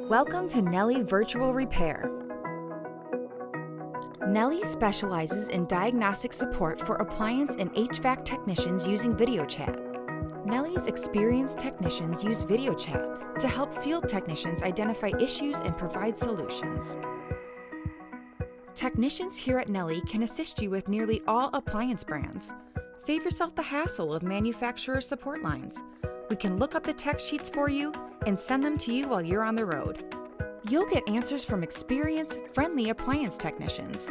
Welcome to Neli Virtual Repair. Neli specializes in diagnostic support for appliance and HVAC technicians using video chat. Neli's experienced technicians use video chat to help field technicians identify issues and provide solutions. Technicians here at Neli can assist you with nearly all appliance brands. Save yourself the hassle of manufacturer support lines. We can look up the tech sheets for you and send them to you while you're on the road. You'll get answers from experienced, friendly appliance technicians.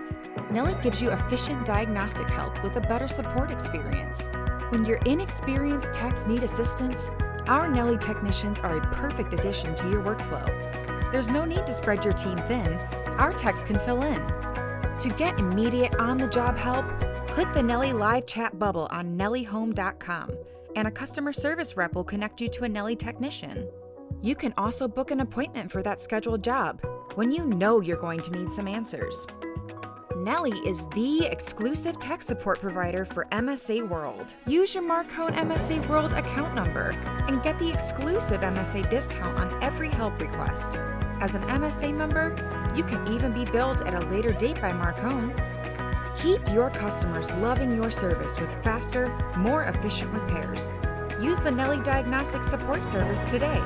Neli gives you efficient diagnostic help with a better support experience. When your inexperienced techs need assistance, our Neli technicians are a perfect addition to your workflow. There's no need to spread your team thin. Our techs can fill in. To get immediate on-the-job help, click the Neli Live Chat bubble on nelihome.com, and a customer service rep will connect you to a Neli technician. You can also book an appointment for that scheduled job when you know you're going to need some answers. Neli is the exclusive tech support provider for MSA World. Use your Marcone MSA World account number and get the exclusive MSA discount on every help request. As an MSA member, you can even be billed at a later date by Marcone. Keep your customers loving your service with faster, more efficient repairs. Use the Neli Diagnostic Support Service today.